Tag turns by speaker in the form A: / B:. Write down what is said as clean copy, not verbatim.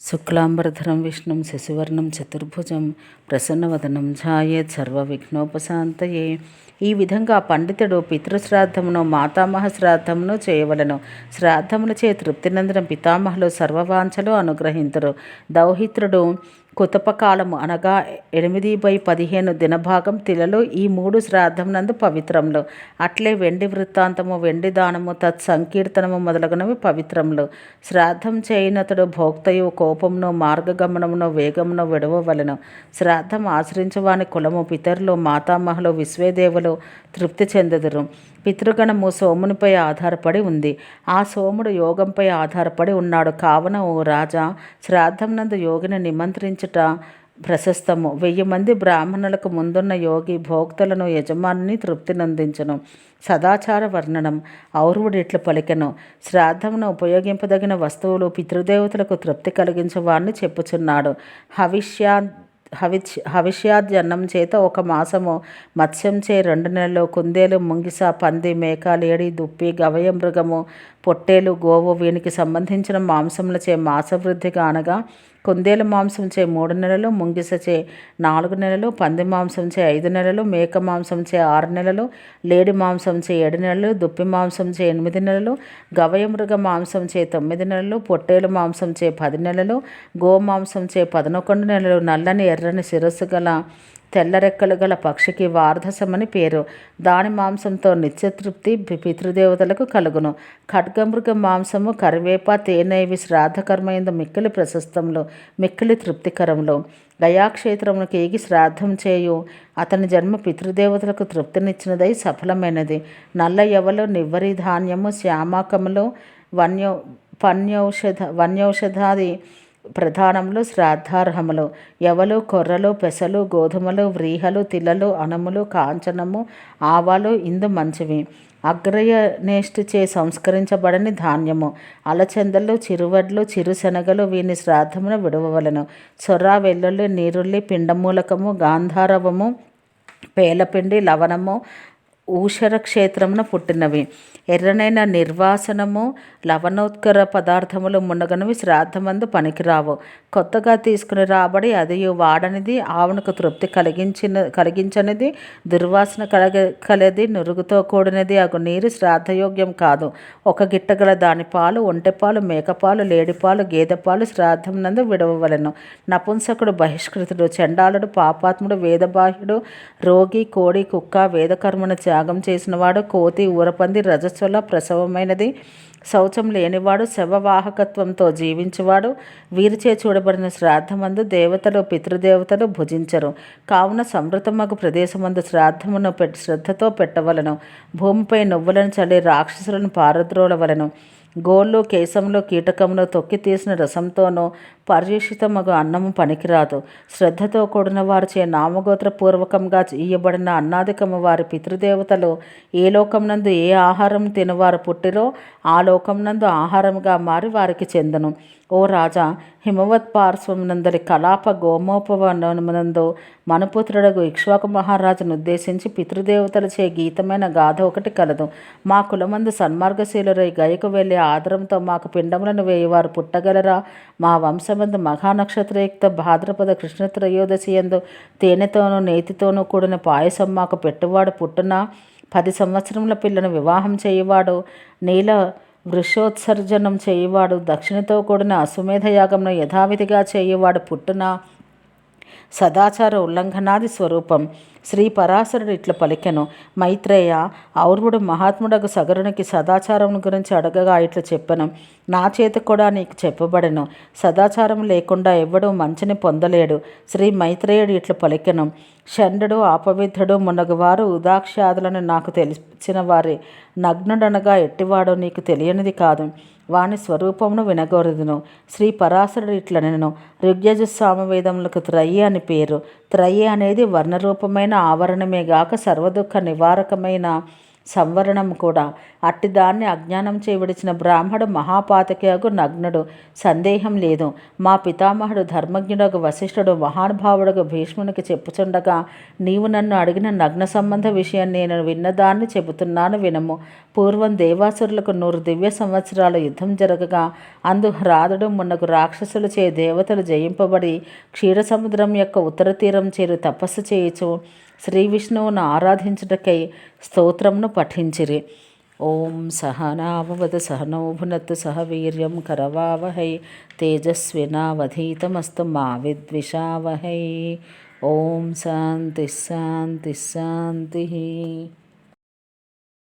A: శుక్లాంబరధరం విష్ణుం శశివర్ణం చతుర్భుజం ప్రసన్నవదనం ఝాయేత్ సర్వవిఘ్నోపశాంతయే. ఈ విధంగా పండితుడు పితృశ్రాద్ధమును మాతామహ శ్రాద్ధమును చేయవలను. శ్రాద్ధమును చే తృప్తినందిన పితామహులు సర్వవాంఛలు అనుగ్రహింతురు. దౌహిత్రుడు కుతపకాలము అనగా 8/15 దినభాగం తిలలు ఈ 3 శ్రాద్ధమునందు పవిత్రములు. అట్లే వెండి వృత్తాంతము, వెండి దానము, తత్సంకీర్తనము మొదలగునవి పవిత్రములు. శ్రాద్ధం చేయనతడు భోక్తయు కోపమును, మార్గగమనమును, వేగమును విడవవలెను. శ్రాద్ధం ఆచరించువాని కులము, పితరులు, మాతామహులు, విశ్వేదేవులు తృప్తి చెందుదురు. పితృగణము సోమునిపై ఆధారపడి ఉంది. ఆ సోముడు యోగంపై ఆధారపడి ఉన్నాడు. కావున ఓ రాజా, శ్రాద్ధంనందు యోగిని నిమంత్రించుట ప్రశస్తము. 1000 మంది బ్రాహ్మణులకు ముందున్న యోగి భోక్తలను యజమానిని తృప్తి నందించును. సదాచార వర్ణనం. ఔర్వుడు ఇట్లు పలికెను: శ్రాద్ధమును ఉపయోగింపదగిన వస్తువులు పితృదేవతలకు తృప్తి కలిగించు వారిని చెప్పుచున్నాడు. హవిష్యాద్యన్నం చేత 1 మాసము, మత్స్యం చే 2 నెలలు, కుందేలు, ముంగిస, పంది, మేక, లేడి, దుప్పి, గవయ మృగము, పొట్టేలు, గోవు వీనికి సంబంధించిన మాంసములచే మాసవృద్ధిగా అనగా కుందేలు మాంసంచే 3 నెలలు, ముంగిసచే 4 నెలలు, పంది మాంసంచే 5 నెలలు, మేక మాంసంచే 6 నెలలు, లేడి మాంసంచే 7 నెలలు, దుప్పి మాంసంచే 8 నెలలు, గవయ మృగ మాంసంచే 9 నెలలు, పొట్టేలు మాంసంచే 10 నెలలు, గోమాంసంచే 11 నెలలు. నల్లని ఎర్రని శిరస్సు గల తెల్లరెక్కలు గల పక్షికి వార్ధసమని పేరు. దాని మాంసంతో నిత్యతృప్తి పితృదేవతలకు కలుగును. ఖడ్గమృగ మాంసము, కరివేప, తేనె ఇవి శ్రాద్ధకర్మయందు మిక్కిలి ప్రశస్తములు, మిక్కిలి తృప్తికరములు. గయాక్షేత్రమునకు ఏగి శ్రాద్ధం చేయు అతని జన్మ పితృదేవతలకు తృప్తినిచ్చినదై సఫలమైనది. నల్ల యవలు, నివ్వరి ధాన్యము, శ్యామాకములు, వన్యౌషధాది ప్రధానములు శ్రాద్ధార్హములు. యవలు, కొర్రలు, పెసలు, గోధుమలు, వ్రీహలు, తిలలు, అనములు, కాంచనము, ఆవాలు ఇందు మంచివి. అగ్రయనేష్టిచే సంస్కరించబడని ధాన్యము, అలచందలు, చిరువడ్లు, చిరుశనగలు వీని శ్రాద్ధమును విడవవలను. సొర, వెల్లుల్లి, నీరుల్లి, పిండమూలకము, గాంధారవము, పేలపిండి, లవణము ఊషర క్షేత్రమున పుట్టినవి. ఎర్రనైన నిర్వాసనము, లవణోత్కర పదార్థములు మున్నగనవి శ్రాద్ధమందు పనికిరావు. కొత్తగా తీసుకుని రాబడి అదియు వాడనిది, ఆవునకు తృప్తి కలిగించనిది, దుర్వాసన కలది, నురుగుతో కూడినది అగు నీరు శ్రాద్ధయోగ్యం కాదు. 1 గిట్టగల దాని పాలు, ఒంటెపాలు, మేకపాలు, లేడిపాలు, గేదెపాలు శ్రాద్ధం నందు విడవవలెను. నపుంసకుడు బహిష్కృతుడు, చండాలుడు, పాపాత్ముడు, వేదబాహ్యుడు, రోగి, కోడి, కుక్క, వేదకర్మను త్యాగం చేసినవాడు, కోతి, ఊరపంది, రజస్వల ప్రసవమైనది, శౌచం లేనివాడు, శవవాహకత్వంతో జీవించువాడు వీరిచే చూడబడిన శ్రాద్ధమందు దేవతలు పితృదేవతలు భుజించరు. కావున సమృతమగు ప్రదేశమందు శ్రాద్ధమును శ్రద్ధతో పెట్టవలను. భూమిపై నువ్వులను చల్లి రాక్షసులను పారద్రోలవలను. గోళ్ళు, కేశములు, కీటకములు తొక్కి తీసిన రసంతోనూ పర్యుషితమగు అన్నము పనికిరాదు. శ్రద్ధతో కూడిన వారిచే నామగోత్రపూర్వకంగా ఇయ్యబడిన అన్నాదికము వారి పితృదేవతలు ఏ లోకమునందు ఏ ఆహారం తినవారు పుట్టిరో ఆ లోకమునందు ఆహారముగా మారి వారికి చెందును. ఓ రాజా, హిమవత్ పార్శ్వమునందరి కలాప గోమోపవనమునందు మనుపుత్రుడగు ఇక్ష్వాకు మహారాజును ఉద్దేశించి పితృదేవతలచే గీతమైన గాథ ఒకటి కలదు. మా కులమందు సన్మార్గశీలురై గయకు వెళ్ళి ఆదరంతో మాకు పిండములను వేయువారు పుట్టగలరా? మా వంశమందు మహానక్షత్రయుక్త భాద్రపద కృష్ణ త్రయోదశి యందు తేనెతోనూ నేతితోనూ కూడిన పాయసం మాకు పెట్టువాడు పుట్టునా? 10 సంవత్సరముల పిల్లను వివాహం చేయువాడు, నీల వృషోత్సర్జనం చేయువాడు, దక్షిణతో కూడిన అశ్వమేధ యాగమును యథావిధిగా చేయువాడు పుట్టునా? సదాచార ఉల్లంఘనాది స్వరూపం. శ్రీ పరాశరుడు ఇట్లా పలికెను: మైత్రేయ, ఔర్వుడు మహాత్ముడకు సగరునికి సదాచారం గురించి అడగగా ఇట్లా చెప్పెను: నా చేత కూడా నీకు చెప్పబడెను. సదాచారం లేకుండా ఎవ్వడూ మంచిని పొందలేడు. శ్రీ మైత్రేయుడు ఇట్లా పలికెను: షండుడు, ఆపవిద్ధుడు మున్నగువారు ఉదాక్ష్యాదులను నాకు తెలిసిన వారే. నగ్నుడనగా ఎట్టివాడో నీకు తెలియనిది కాదు. వాని స్వరూపమును వినగోరదును. శ్రీ పరాశరుడు ఇట్లనెను: ఋగ్యజుస్సామవేదములకు త్రయి అని పేరు. త్రయి అనేది వర్ణరూపమైన ఆవరణమే గాక సర్వదుఃఖ నివారకమైన సంవరణం కూడా. అట్టిదాన్ని అజ్ఞానం విడిచిన బ్రాహ్మడు మహాపాతకియగు నగ్నుడు, సందేహం లేదు. మా పితామహుడు ధర్మజ్ఞుడగు వశిష్ఠుడు మహానుభావుడగు భీష్మునికి చెప్పుచుండగా నీవు నన్ను అడిగిన నగ్న సంబంధ విషయం నేను విన్నదాన్ని చెబుతున్నాను వినము. పూర్వం దేవాసురులకు 100 దివ్య సంవత్సరాల యుద్ధం జరగగా అందు హ్రాదుడు మున్నగు రాక్షసులు చే దేవతలు జయింపబడి క్షీరసముద్రం యొక్క ఉత్తర తీరం చేరు తపస్సు చేయుచు శ్రీ విష్ణువును ఆరాధించుటకై స్తోత్రమును పఠించిరి. ఓం సహనావవతు సహనౌ భునత్తు సహ వీర్యం కరవావహై తేజస్వినావధీతమస్తు మా విద్విషావహై. ఓం శాంతి శాంతి శాంతి.